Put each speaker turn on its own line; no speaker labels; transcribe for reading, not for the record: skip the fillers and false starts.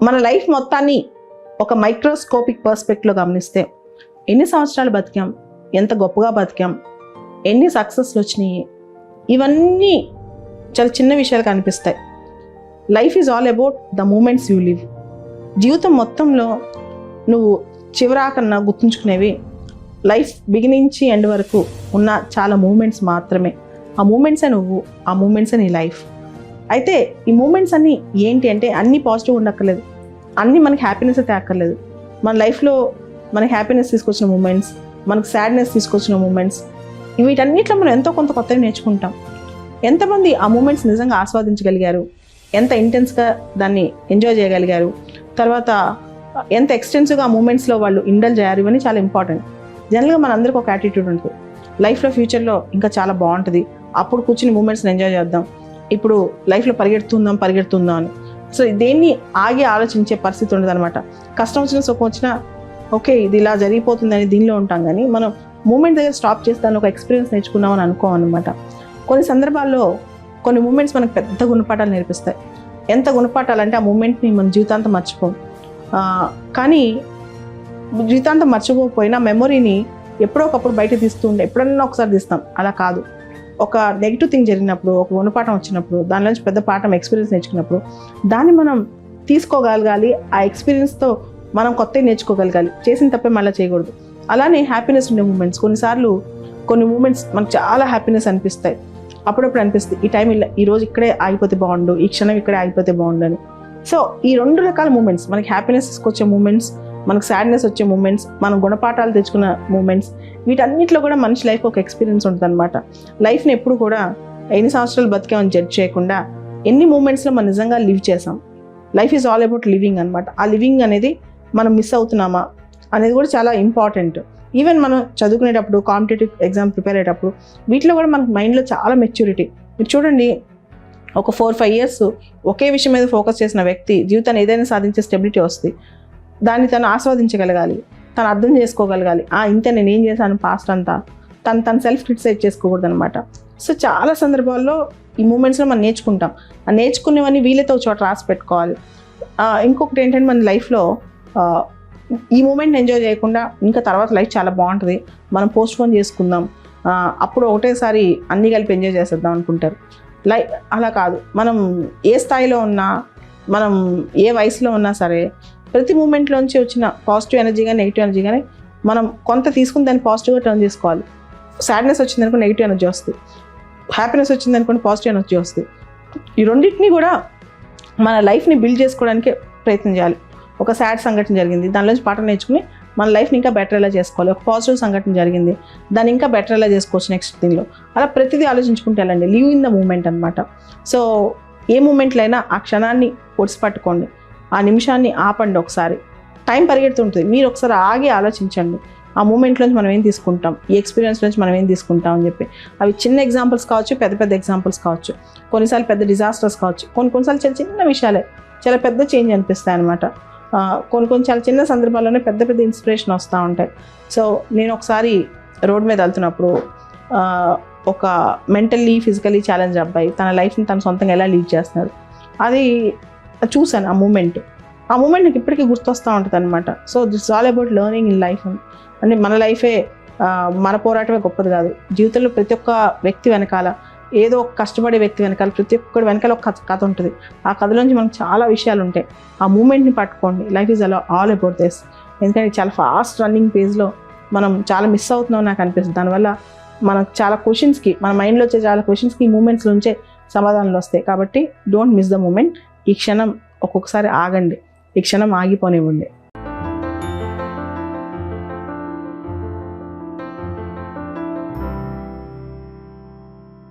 మన లైఫ్ మొత్తాన్ని ఒక మైక్రోస్కోపిక్ పర్స్పెక్టివ్లో గమనిస్తే ఎన్ని సంవత్సరాలు బతికాం, ఎంత గొప్పగా బతికాం, ఎన్ని సక్సెస్లు వచ్చినాయి, ఇవన్నీ చాలా చిన్న విషయాలు కనిపిస్తాయి. Life is all about the moments you live. జీవితం మొత్తంలో నువ్వు చివరాకన్నా గుర్తుంచుకునేవి లైఫ్ బిగినింగ్ నుంచి ఎండ్ వరకు ఉన్న చాలా మూమెంట్స్ మాత్రమే. ఆ మూమెంట్సే నువ్వు, ఆ మూమెంట్సే నీ లైఫ్. అయితే ఈ మూమెంట్స్ అన్నీ ఏంటి అంటే అన్నీ పాజిటివ్ ఉండక్కర్లేదు, అన్నీ మనకి హ్యాపీనెస్ అయితే అక్కర్లేదు. మన లైఫ్లో మనకి హ్యాపీనెస్ తీసుకొచ్చిన మూమెంట్స్, మనకు సాడ్నెస్ తీసుకొచ్చిన మూమెంట్స్, వీటన్నిటిలో మనం ఎంతో కొంత కొత్తవి నేర్చుకుంటాం. ఎంతమంది ఆ మూమెంట్స్ నిజంగా ఆస్వాదించగలిగారు, ఎంత ఇంటెన్స్గా దాన్ని ఎంజాయ్ చేయగలిగారు, తర్వాత ఎంత ఎక్స్టెన్సివ్గా ఆ మూమెంట్స్లో వాళ్ళు ఇండల్జ్ అయ్యారు, ఇవన్నీ చాలా ఇంపార్టెంట్. జనరల్గా మనందరికీ ఒక యాటిట్యూడ్ ఉంటుంది, లైఫ్లో ఫ్యూచర్లో ఇంకా చాలా బాగుంటుంది, అప్పుడు కూర్చుని మూమెంట్స్ని ఎంజాయ్ చేద్దాం, ఇప్పుడు లైఫ్లో పరిగెడుతుందాం అని. సో దేన్ని ఆగి ఆలోచించే పరిస్థితి ఉండదు అనమాట. కష్టం వచ్చినా సుఖం వచ్చినా ఓకే ఇది ఇలా జరిగిపోతుందని దీనిలో ఉంటాం, కానీ మనం మూమెంట్ దగ్గర స్టాప్ చేస్తాను ఒక ఎక్స్పీరియన్స్ నేర్చుకున్నామని అనుకోమన్నమాట. కొన్ని సందర్భాల్లో కొన్ని మూమెంట్స్ మనకు పెద్ద గుణపాఠాలు నేర్పిస్తాయి. ఎంత గుణపాఠాలు అంటే ఆ మూమెంట్ని మన జీవితాంతం మర్చిపోం. కానీ జీవితాంతం మర్చిపోకపోయినా మెమొరీని ఎప్పుడో ఒకప్పుడు బయట తీస్తూ ఉండే, ఎప్పుడన్నా ఒకసారి తీస్తాం. అలా కాదు, ఒక నెగిటివ్ థింగ్ జరిగినప్పుడు, ఒక గుణపాఠం వచ్చినప్పుడు, దాని నుంచి పెద్ద పాఠం ఎక్స్పీరియన్స్ నేర్చుకున్నప్పుడు దాన్ని మనం తీసుకోగలగాలి. ఆ ఎక్స్పీరియన్స్తో మనం కొత్తవి నేర్చుకోగలగాలి. చేసిన తప్పే మళ్ళీ చేయకూడదు. అలానే హ్యాపీనెస్ ఉండే మూమెంట్స్, కొన్నిసార్లు కొన్ని మూమెంట్స్ మనకు చాలా హ్యాపీనెస్ అనిపిస్తాయి. అప్పుడప్పుడు అనిపిస్తుంది ఈ టైం ఇలా, ఈరోజు ఇక్కడే ఆగిపోతే బాగుండు, ఈ క్షణం ఇక్కడే ఆగిపోతే బాగుండు అని. సో ఈ రెండు రకాల మూమెంట్స్, మనకి హ్యాపీనెస్ తీసుకొచ్చే మూమెంట్స్, మనకు సాడ్నెస్ వచ్చే మూమెంట్స్, మనం గుణపాఠాలు తెచ్చుకున్న మూమెంట్స్, వీటన్నిటిలో కూడా మనిషి లైఫ్ ఒక ఎక్స్పీరియన్స్ ఉంటుంది అనమాట. లైఫ్ని ఎప్పుడు కూడా ఎన్ని సంవత్సరాలు బతికామని జడ్జ్ చేయకుండా ఎన్ని మూమెంట్స్లో మనం నిజంగా లివ్ చేసాం. Life is all about living అనమాట. ఆ లివింగ్ అనేది మనం మిస్ అవుతున్నామా అనేది కూడా చాలా ఇంపార్టెంట్. ఈవెన్ మనం చదువుకునేటప్పుడు, కాంపిటేటివ్ ఎగ్జామ్ ప్రిపేర్ అయ్యేటప్పుడు వీటిలో కూడా మనకు మైండ్లో చాలా మెచ్యూరిటీ. మీరు చూడండి, ఒక 4-5 years ఒకే విషయం మీద ఫోకస్ చేసిన వ్యక్తి జీవితాన్ని ఏదైనా సాధించే స్టెబిలిటీ వస్తుంది. దాన్ని తను ఆస్వాదించగలగాలి, తను అర్థం చేసుకోగలగాలి. ఇంతే నేను ఏం చేశాను పాస్ట్ అంతా, తను సెల్ఫ్ క్రిటిసైజ్ చేసుకోకూడదు అనమాట. సో చాలా సందర్భాల్లో ఈ మూమెంట్స్లో మనం నేర్చుకుంటాం. ఆ నేర్చుకునేవన్నీ వీళ్ళతో చోట రాసి పెట్టుకోవాలి. ఇంకొకటి ఏంటంటే మన లైఫ్లో ఈ మూమెంట్ని ఎంజాయ్ చేయకుండా ఇంకా తర్వాత లైఫ్ చాలా బాగుంటుంది, మనం పోస్ట్పోన్ చేసుకుందాం, అప్పుడు ఒకటేసారి అన్నీ కలిపి ఎంజాయ్ చేసేద్దాం అనుకుంటారు. అలా కాదు. మనం ఏ స్థాయిలో ఉన్నా, మనం ఏ వయసులో ఉన్నా సరే, ప్రతి మూమెంట్లోంచి వచ్చిన పాజిటివ్ ఎనర్జీ కానీ నెగిటివ్ ఎనర్జీ కానీ మనం కొంత తీసుకుని దాన్ని పాజిటివ్గా టర్న్ చేసుకోవాలి. సాడ్నెస్ వచ్చిందనుకో నెగిటివ్ ఎనర్జీ వస్తుంది, హ్యాపీనెస్ వచ్చిందనుకోండి పాజిటివ్ ఎనర్జీ వస్తుంది. ఈ రెండింటినీ కూడా మన లైఫ్ని బిల్డ్ చేసుకోవడానికి ప్రయత్నం చేయాలి. ఒక సాడ్ సంఘటన జరిగింది, దానిలోంచి పాఠం నేర్చుకుని మన లైఫ్ని ఇంకా బెటర్ ఎలా చేసుకోవాలి. ఒక పాజిటివ్ సంఘటన జరిగింది, దాన్ని ఇంకా బెటర్ ఎలా చేసుకోవచ్చు నెక్స్ట్ థింగ్లో. అలా ప్రతిదీ ఆలోచించుకుంటే వెళ్ళండి. లివ్ ఇన్ ద మూమెంట్ అనమాట. సో ఏ మూమెంట్లో అయినా ఆ క్షణాన్ని పొడిసి పట్టుకోండి, ఆ నిమిషాన్ని ఆపండి. ఒకసారి టైం పరిగెడుతుంటుంది, మీరు ఒకసారి ఆగి ఆలోచించండి. ఆ మూమెంట్లోంచి మనం ఏం తీసుకుంటాం, ఈ ఎక్స్పీరియన్స్ నుంచి మనం ఏం తీసుకుంటాం అని చెప్పి. అవి చిన్న ఎగ్జాంపుల్స్ కావచ్చు, పెద్ద ఎగ్జాంపుల్స్ కావచ్చు, కొన్నిసార్లు పెద్ద డిజాస్టర్స్ కావచ్చు, కొన్నిసార్లు చాలా చిన్న విషయాలే చాలా పెద్ద చేంజ్ అనిపిస్తాయి అనమాట. కొన్ని చాలా చిన్న సందర్భాల్లోనే పెద్ద ఇన్స్పిరేషన్ వస్తూ ఉంటాయి. సో నేను ఒకసారి రోడ్ మీద వెళ్తున్నప్పుడు ఒక మెంటల్లీ ఫిజికల్లీ ఛాలెంజ్ అబ్బాయి తన లైఫ్ని తను సొంతంగా ఎలా లీడ్ చేస్తున్నాడు అది చూశాను. ఆ మూమెంట్ నాకు ఇప్పటికీ గుర్తొస్తూ ఉంటుంది అనమాట. So that's all about learning in life. అంటే మన లైఫే, మన పోరాటమే గొప్పది కాదు. జీవితంలో ప్రతి ఒక్క వ్యక్తి వెనకాల, ఏదో ఒక కష్టపడే వ్యక్తి వెనకాల, ప్రతి ఒక్కటి వెనకాల ఒక కథ ఉంటుంది. ఆ కథలోంచి మనకు చాలా విషయాలు ఉంటాయి. ఆ మూమెంట్ని పట్టుకోండి. Life is all about this. ఎందుకంటే చాలా ఫాస్ట్ రన్నింగ్ పేజ్లో మనం చాలా మిస్ అవుతున్నాం నాకు అనిపిస్తుంది. దానివల్ల మనకు చాలా క్వశ్చన్స్కి, మన మైండ్లో వచ్చే చాలా క్వశ్చన్స్కి ఈ మూమెంట్స్ నుంచే సమాధానాలు వస్తాయి. కాబట్టి డోంట్ మిస్ ద మూమెంట్. ఈ క్షణం ఒక్కొక్కసారి ఆగండి, ఈ క్షణం ఆగిపోనివ్వండి.